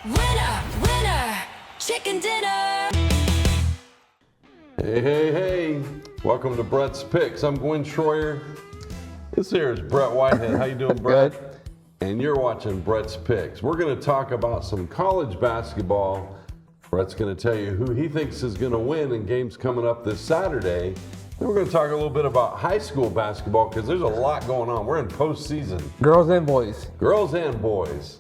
Winner, winner, chicken dinner. Hey. Welcome to Brett's Picks. I'm Gwen Schroyer. This here is Brett Whitehead. How you doing, Brett? Good. And you're watching Brett's Picks. We're going to talk about some college basketball. Brett's going to tell you who he thinks is going to win in games coming up this Saturday. Then we're going to talk a little bit about high school basketball because there's a lot going on. We're in postseason. Girls and boys. Girls and boys.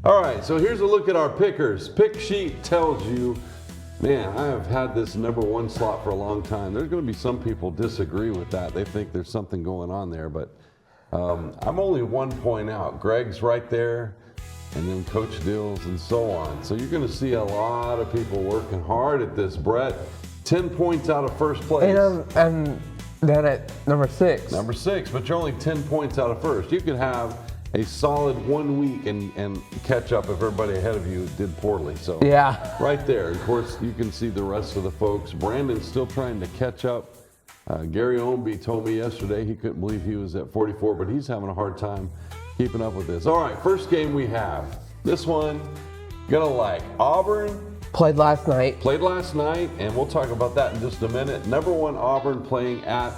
All right, so here's a look at our pickers. Pick sheet tells you, man, I have had this number one slot for a long time. There's going to be some people disagree with that. They think there's something going on there, but I'm only 1 point out. Greg's right there, and then Coach Dills and so on. So you're going to see a lot of people working hard at this, Brett. 10 points out of first place. And then at number 6. Number 6, but you're only 10 points out of first. You could have a solid 1 week and catch up if everybody ahead of you did poorly. So yeah, right there. Of course, you can see the rest of the folks. Brandon's still trying to catch up. Gary Omby told me yesterday he couldn't believe he was at 44, but he's having a hard time keeping up with this. All right, first game we have. This one, gonna like Auburn. played last night, and we'll talk about that in just a minute. Number 1 Auburn playing at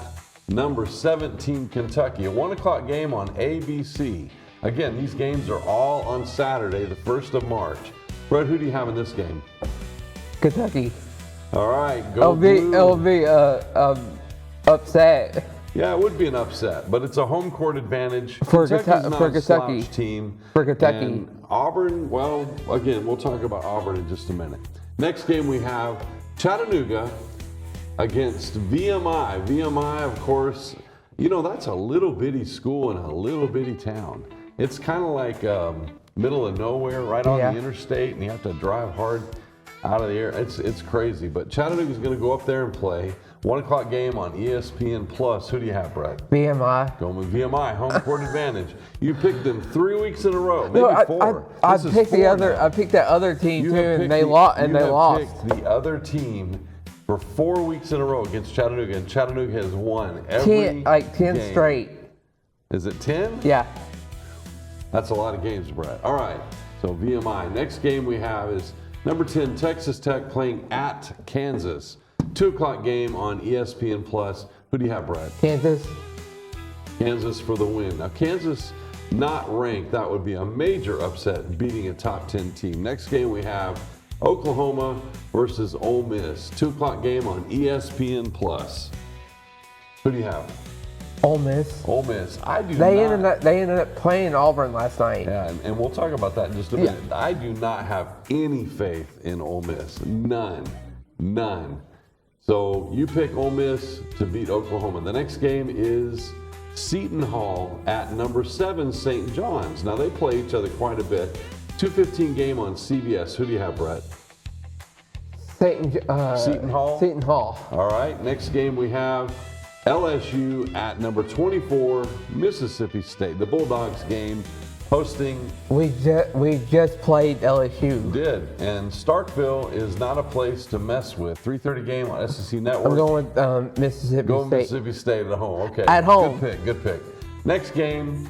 number 17 Kentucky. A 1 o'clock game on ABC. Again, these games are all on Saturday, the 1st of March. Brett, who do you have in this game? Kentucky. All right, go It'll be upset. Yeah, it would be an upset, but it's a home court advantage. For Kentucky's not a Kentucky. slouch team. For Kentucky. And Auburn, well, again, we'll talk about Auburn in just a minute. Next game we have Chattanooga against VMI. VMI, of course, you know, that's a little bitty school in a little bitty town. It's kind of like middle of nowhere, right on the interstate, and you have to drive hard out of the air. It's crazy, but Chattanooga's going to go up there and play. 1 o'clock game on ESPN Plus. Who do you have, Brett? VMI. Going with VMI, home court advantage. You picked them 3 weeks in a row, maybe 4. I picked the other. I picked that other team too, and they lost. And they lost. Picked the other team for 4 weeks in a row against Chattanooga, and Chattanooga has won every 10 game. straight. Is it 10? Yeah. That's a lot of games, Brett. All right, so VMI. Next game we have is number 10 Texas Tech playing at Kansas. 2 o'clock game on ESPN Plus. Who do you have, Brett? Kansas. Kansas for the win. Now, Kansas not ranked. That would be a major upset, beating a top 10 team. Next game we have Oklahoma versus Ole Miss. 2 o'clock game on ESPN Plus. Who do you have? Ole Miss. Ole Miss. They ended up playing Auburn last night. Yeah, and we'll talk about that in just a minute. Yeah. I do not have any faith in Ole Miss. None. So you pick Ole Miss to beat Oklahoma. The next game is Seton Hall at number 7 St. John's. Now they play each other quite a bit. 2:15 game on CBS. Who do you have, Brett? Seton Hall. Seton Hall. All right. Next game we have LSU at number 24 Mississippi State. The Bulldogs game hosting. We just played LSU. Did, and Starkville is not a place to mess with. 3:30 game on SEC Network. I'm going with Mississippi State. Mississippi State at home. Okay. At home. Good pick. Next game,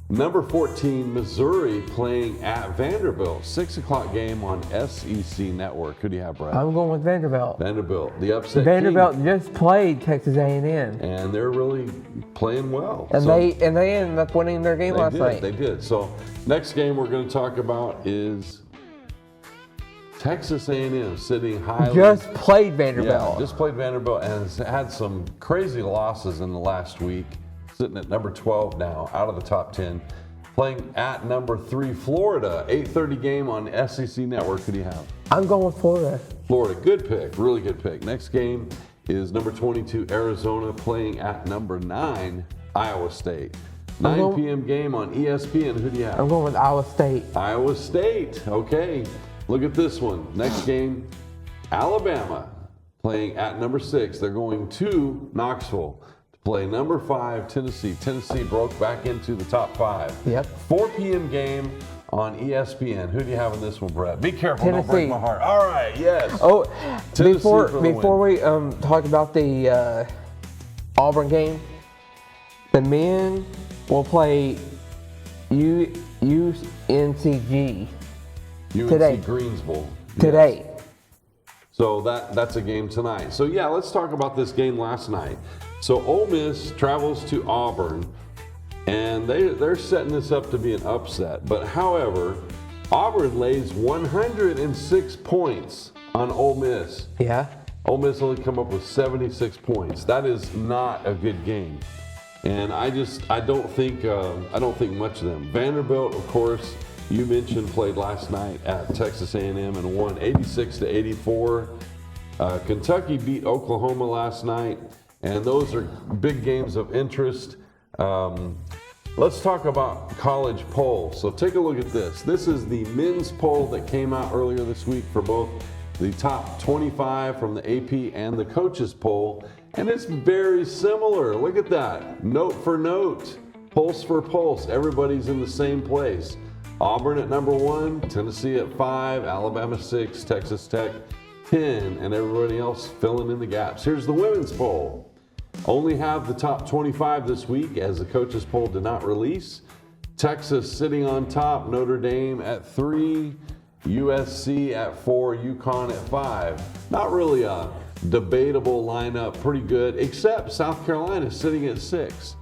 number 14 Missouri playing at Vanderbilt. 6 o'clock game on SEC Network. Who do you have, Brad? I'm going with Vanderbilt. The upset. Vanderbilt just played Texas A&M. And they're really playing well. And they ended up winning their game last night. They did. So next game we're going to talk about is Texas A&M sitting highly. Just played Vanderbilt. Yeah, just played Vanderbilt and has had some crazy losses in the last week. Sitting at number 12 now, out of the top 10. Playing at number 3 Florida. 8:30 game on SEC Network. Who do you have? I'm going with Florida. Florida, good pick, really good pick. Next game is number 22 Arizona playing at number 9 Iowa State. 9 p.m. game on ESPN. Who do you have? I'm going with Iowa State. Iowa State, okay. Look at this one. Next game, Alabama playing at number 6. They're going to Knoxville to play number 5 Tennessee. Tennessee broke back into the top 5. Yep. 4 p.m. game on ESPN. Who do you have in this one, Brett? Be careful, Tennessee. Don't break my heart. All right, yes. Oh, Tennessee before we talk about the Auburn game, the men will play UNCG. UNC Today. Greensboro. Today. Yes. So that's a game tonight. So yeah, let's talk about this game last night. So Ole Miss travels to Auburn, and they're setting this up to be an upset. But however, Auburn lays 106 points on Ole Miss. Yeah. Ole Miss only come up with 76 points. That is not a good game. And I don't think much of them. Vanderbilt, of course, you mentioned, played last night at Texas A&M and won 86-84. Kentucky beat Oklahoma last night, and those are big games of interest. Let's talk about college polls. So take a look at this. This is the men's poll that came out earlier this week for both the top 25 from the AP and the coaches poll, and it's very similar. Look at that. Note for note, pulse for pulse. Everybody's in the same place. Auburn at number 1, Tennessee at 5, Alabama 6, Texas Tech 10, and everybody else filling in the gaps. Here's the women's poll. Only have the top 25 this week, as the coaches poll did not release. Texas sitting on top, Notre Dame at 3, USC at 4, UConn at 5. Not really a debatable lineup, pretty good, except South Carolina sitting at 6.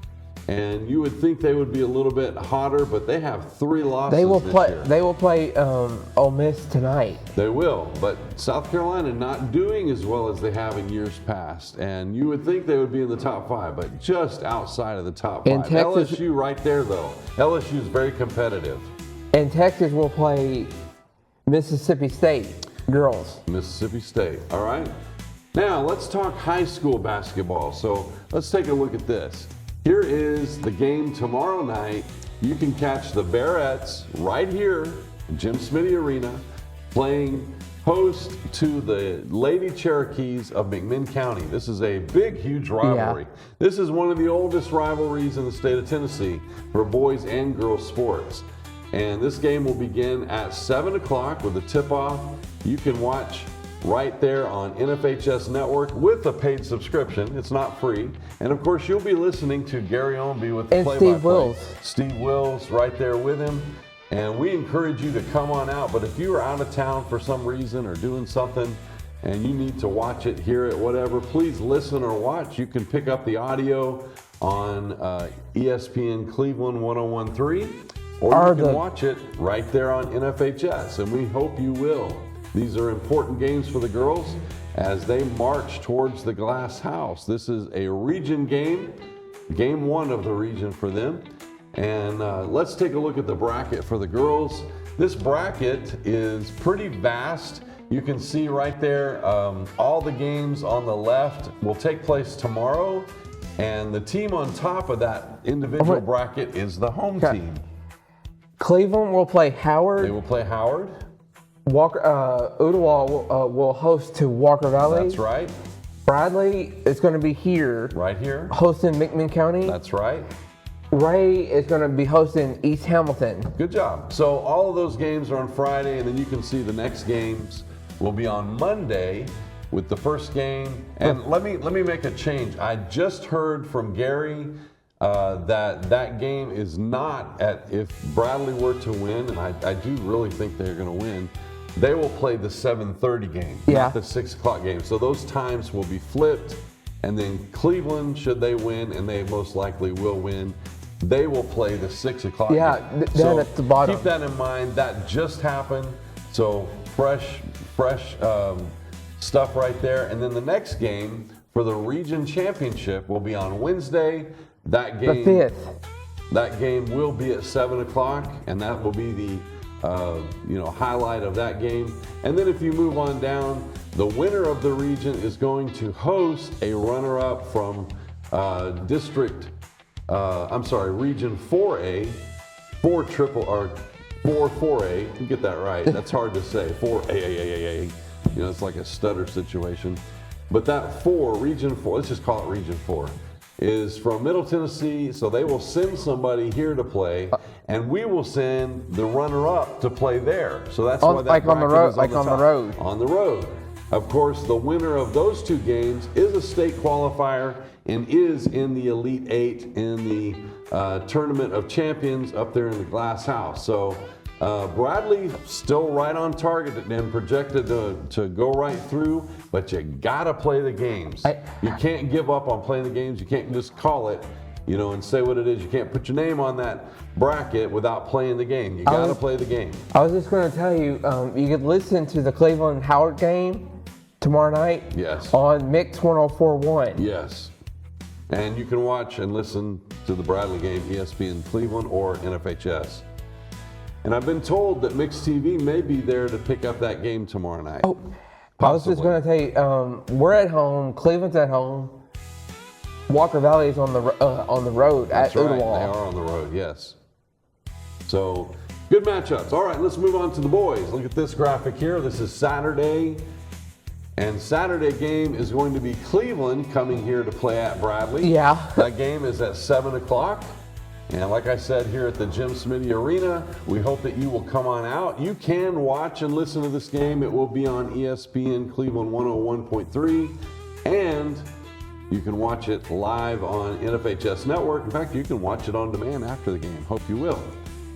And you would think they would be a little bit hotter, but they have 3 losses this year. They will play Ole Miss tonight. They will, but South Carolina not doing as well as they have in years past. And you would think they would be in the top 5, but just outside of the top 5. And Texas, LSU right there, though. LSU is very competitive. And Texas will play Mississippi State girls. Mississippi State, all right? Now, let's talk high school basketball. So let's take a look at this. Here is the game tomorrow night. You can catch the Bearettes right here in Jim Smitty Arena playing host to the Lady Cherokees of McMinn County. This is a big, huge rivalry. Yeah. This is one of the oldest rivalries in the state of Tennessee for boys and girls sports. And this game will begin at 7 o'clock with a tip-off. You can watch right there on NFHS Network with a paid subscription. It's not free. And of course, you'll be listening to Gary Ownby with the play-by-play. Steve Wills. Steve Wills right there with him. And we encourage you to come on out. But if you are out of town for some reason or doing something and you need to watch it, hear it, whatever, please listen or watch. You can pick up the audio on ESPN Cleveland 1013, or you can watch it right there on NFHS. And we hope you will. These are important games for the girls as they march towards the Glass House. This is a region game, game 1 of the region for them. And let's take a look at the bracket for the girls. This bracket is pretty vast. You can see right there, all the games on the left will take place tomorrow. And the team on top of that individual bracket is the home team. Cleveland will play Howard. They will play Howard. Walker, Ottawa will host to Walker Valley. That's right. Bradley is going to be here. Right here. Hosting McMinn County. That's right. Ray is going to be hosting East Hamilton. Good job. So all of those games are on Friday, and then you can see the next games will be on Monday with the first game. And let me make a change. I just heard from Gary that game is not if Bradley were to win, and I do really think they're going to win, they will play the 7:30 game, not the 6 o'clock game. So those times will be flipped, and then Cleveland, should they win, and they most likely will win, they will play the 6 o'clock game. Down at the bottom. Keep that in mind. That just happened. So fresh stuff right there. And then the next game for the region championship will be on Wednesday. That game, the 5th. That game will be at 7 o'clock, and that will be the highlight of that game. And then if you move on down, the winner of the region is going to host a runner-up from Region 4A, 4A. You get that right. That's hard to say. 4A. It's like a stutter situation. But that Region 4, let's just call it Region 4, is from Middle Tennessee. So they will send somebody here to play, and we will send the runner-up to play there. So that's why that like on the road, is on the road. On the road. Of course, the winner of those 2 games is a state qualifier and is in the Elite 8 in the Tournament of Champions up there in the Glass House. So Bradley still right on target and projected to go right through, but you gotta play the games. You can't give up on playing the games. You can't just call it, and say what it is. You can't put your name on that bracket without playing the game. You gotta play the game. I was just going to tell you, you could listen to the Cleveland-Howard game tomorrow night. Yes. On Mix 104.1. Yes. And you can watch and listen to the Bradley game, ESPN Cleveland or NFHS. And I've been told that Mix TV may be there to pick up that game tomorrow night. Oh, I was just going to tell you, we're at home. Cleveland's at home. Walker Valley is on the road at That's right. Ooltewah. They are on the road, yes. So, good matchups. All right, let's move on to the boys. Look at this graphic here. This is Saturday. And Saturday game is going to be Cleveland coming here to play at Bradley. Yeah. That game is at 7 o'clock. And like I said, here at the Jim Smitty Arena, we hope that you will come on out. You can watch and listen to this game. It will be on ESPN Cleveland 101.3. And you can watch it live on NFHS Network. In fact, you can watch it on demand after the game. Hope you will.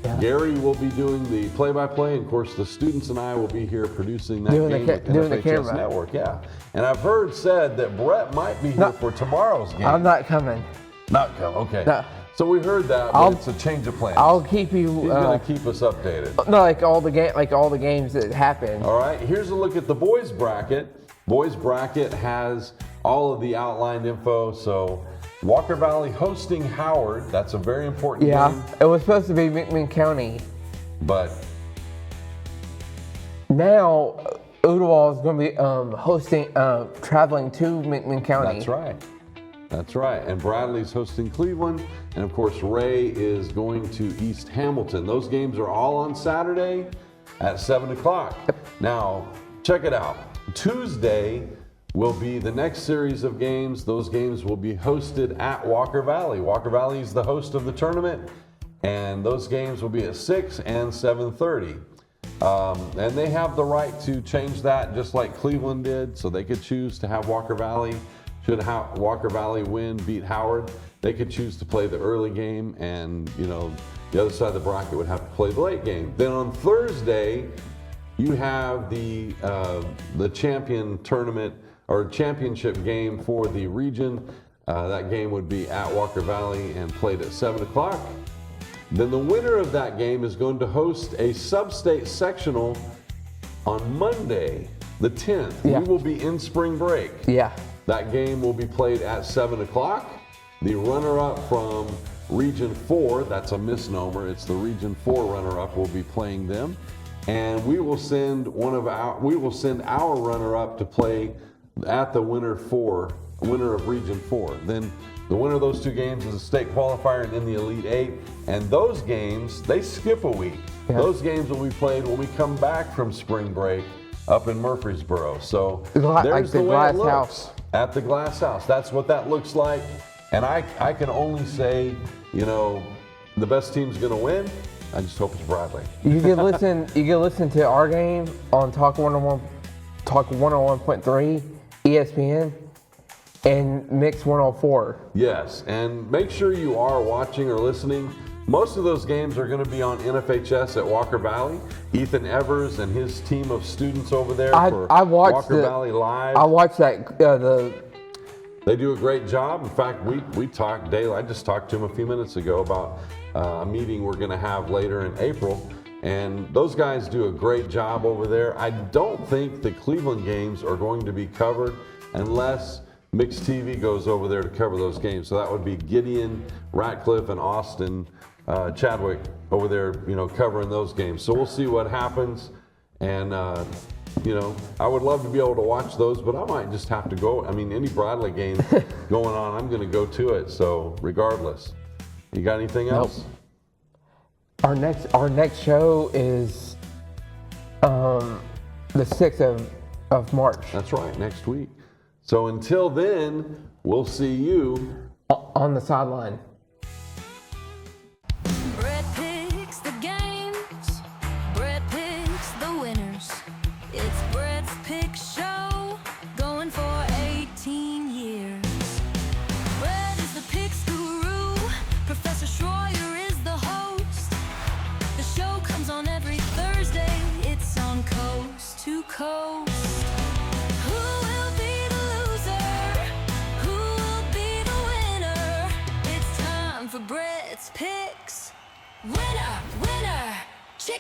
Yeah. Gary will be doing the play-by-play, and of course the students and I will be here producing that game with NFHS Network. Yeah, and I've heard said that Brett might be here for tomorrow's game. I'm not coming. Not coming. Okay. No. So we heard that, but it's a change of plans. I'll keep you. He's going to keep us updated. No, like all the games that happen. All right. Here's a look at the boys bracket. Boys bracket has all of the outlined info. So Walker Valley hosting Howard. That's a very important game. Yeah, it was supposed to be McMinn County. But now Ooltewah is going to be traveling to McMinn County. That's right. That's right. And Bradley's hosting Cleveland. And of course, Ray is going to East Hamilton. Those games are all on Saturday at 7 o'clock. Yep. Now, check it out. Tuesday will be the next series of games. Those games will be hosted at Walker Valley. Walker Valley is the host of the tournament, and those games will be at 6 and 7:30. And they have the right to change that just like Cleveland did, so they could choose to have Walker Valley. Should Walker Valley beat Howard, they could choose to play the early game, and the other side of the bracket would have to play the late game. Then on Thursday, you have the champion tournament or championship game for the region. That game would be at Walker Valley and played at 7 o'clock. Then the winner of that game is going to host a sub-state sectional on Monday, the 10th. Yeah. We will be in spring break. Yeah. That game will be played at 7 o'clock. The runner-up from Region 4, that's a misnomer, it's the Region 4 runner-up, will be playing them. And we will send our runner-up to play at the winner of Region 4. Then the winner of those two games is a state qualifier and then the Elite 8. And those games, they skip a week. Yeah. Those games will be played when we come back from spring break up in Murfreesboro. So there's the way it looks. At the Glass House. That's what that looks like. And I can only say, the best team's going to win. I just hope it's Bradley. You can listen to our game on Talk 101.3 ESPN and Mix 104. Yes, and make sure you are watching or listening. Most of those games are going to be on NFHS at Walker Valley. Ethan Evers and his team of students over there I watched Walker Valley Live. I watched that. They do a great job. In fact, we talked daily. I just talked to him a few minutes ago about a meeting we're going to have later in April. And those guys do a great job over there. I don't think the Cleveland games are going to be covered unless Mixed TV goes over there to cover those games. So that would be Gideon, Ratcliffe, and Austin Chadwick over there, covering those games. So we'll see what happens. And, I would love to be able to watch those, but I might just have to go. I mean, any Bradley game going on, I'm going to go to it. So regardless, you got anything else? Nope. Our next show is the 6th of March. That's right, next week. So until then, we'll see you on the sideline. Brett picks the games. Brett picks the winners. It's Brett's Pick Show, going for 18 years. Brett is the picks guru. Professor Schroyer is the host. The show comes on every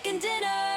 cooking dinner.